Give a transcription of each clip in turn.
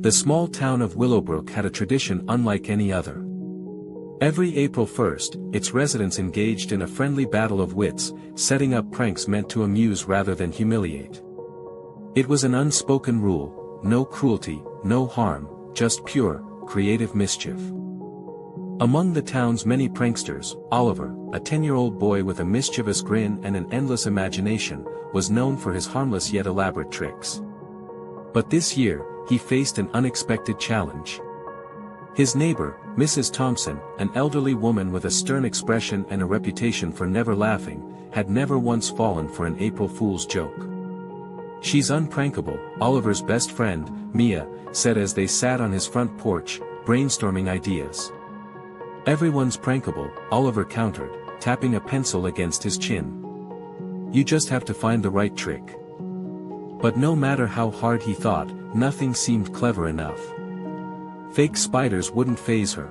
The small town of Willowbrook had a tradition unlike any other. Every April 1st, its residents engaged in a friendly battle of wits, setting up pranks meant to amuse rather than humiliate. It was an unspoken rule: no cruelty, no harm, just pure, creative mischief. Among the town's many pranksters, Oliver, a 10-year-old boy with a mischievous grin and an endless imagination, was known for his harmless yet elaborate tricks. But this year, he faced an unexpected challenge. His neighbor, Mrs. Thompson, an elderly woman with a stern expression and a reputation for never laughing, had never once fallen for an April Fool's joke. "She's unprankable," Oliver's best friend, Mia, said as they sat on his front porch, brainstorming ideas. "Everyone's prankable," Oliver countered, tapping a pencil against his chin. "You just have to find the right trick." But no matter how hard he thought, nothing seemed clever enough. Fake spiders wouldn't faze her.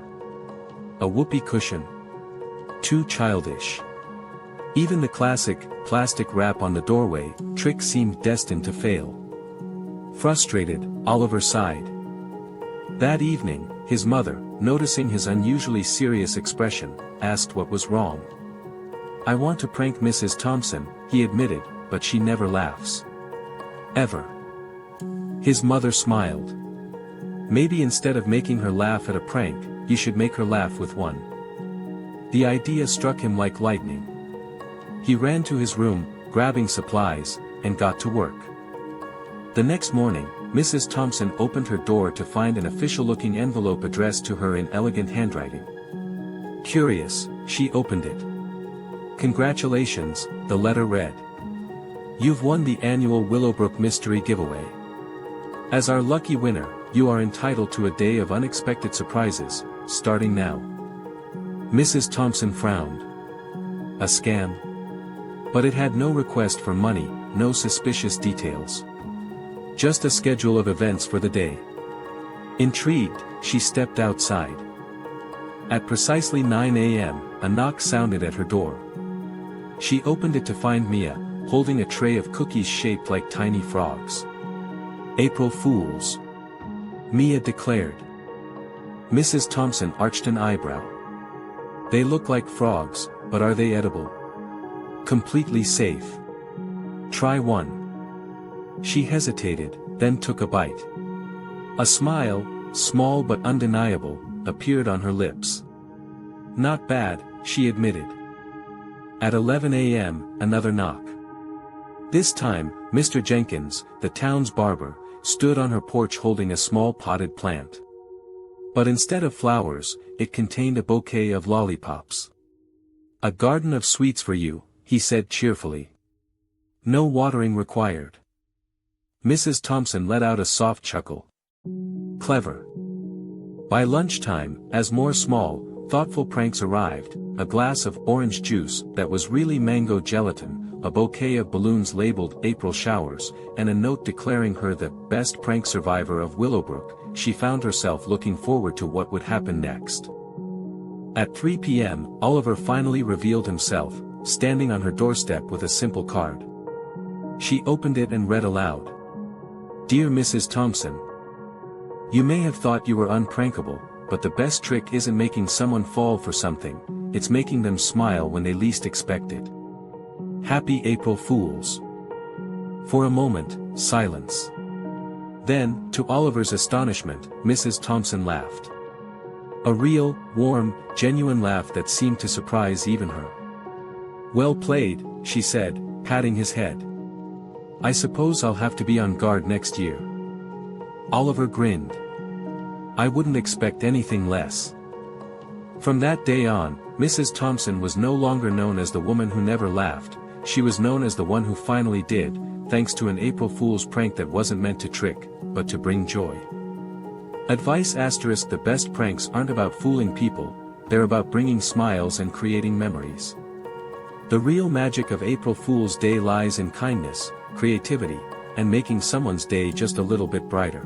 A whoopee cushion? Too childish. Even the classic, plastic wrap on the doorway, trick seemed destined to fail. Frustrated, Oliver sighed. That evening, his mother, noticing his unusually serious expression, asked what was wrong. "I want to prank Mrs. Thompson," he admitted, "but she never laughs. Ever." His mother smiled. "Maybe instead of making her laugh at a prank, you should make her laugh with one." The idea struck him like lightning. He ran to his room, grabbing supplies, and got to work. The next morning, Mrs. Thompson opened her door to find an official-looking envelope addressed to her in elegant handwriting. Curious, she opened it. "Congratulations," the letter read. "You've won the annual Willowbrook Mystery Giveaway. As our lucky winner, you are entitled to a day of unexpected surprises, starting now." Mrs. Thompson frowned. A scam? But it had no request for money, no suspicious details. Just a schedule of events for the day. Intrigued, she stepped outside. At precisely 9 a.m., a knock sounded at her door. She opened it to find Mia, holding a tray of cookies shaped like tiny frogs. "April Fools," Mia declared. Mrs. Thompson arched an eyebrow. "They look like frogs, but are they edible?" "Completely safe. Try one." She hesitated, then took a bite. A smile, small but undeniable, appeared on her lips. "Not bad," she admitted. At 11 a.m., another knock. This time, Mr. Jenkins, the town's barber, stood on her porch holding a small potted plant. But instead of flowers, it contained a bouquet of lollipops. "A garden of sweets for you," he said cheerfully. "No watering required." Mrs. Thompson let out a soft chuckle. Clever. By lunchtime, as more small, thoughtful pranks arrived, a glass of orange juice that was really mango gelatin, a bouquet of balloons labeled April Showers, and a note declaring her the best prank survivor of Willowbrook, she found herself looking forward to what would happen next. At 3 p.m., Oliver finally revealed himself, standing on her doorstep with a simple card. She opened it and read aloud. "Dear Mrs. Thompson, you may have thought you were unprankable, but the best trick isn't making someone fall for something, it's making them smile when they least expect it. Happy April Fools." For a moment, silence. Then, to Oliver's astonishment, Mrs. Thompson laughed. A real, warm, genuine laugh that seemed to surprise even her. "Well played," she said, patting his head. "I suppose I'll have to be on guard next year." Oliver grinned. "I wouldn't expect anything less." From that day on, Mrs. Thompson was no longer known as the woman who never laughed, she was known as the one who finally did, thanks to an April Fool's prank that wasn't meant to trick, but to bring joy. Advice *: the best pranks aren't about fooling people, they're about bringing smiles and creating memories. The real magic of April Fool's Day lies in kindness, creativity, and making someone's day just a little bit brighter.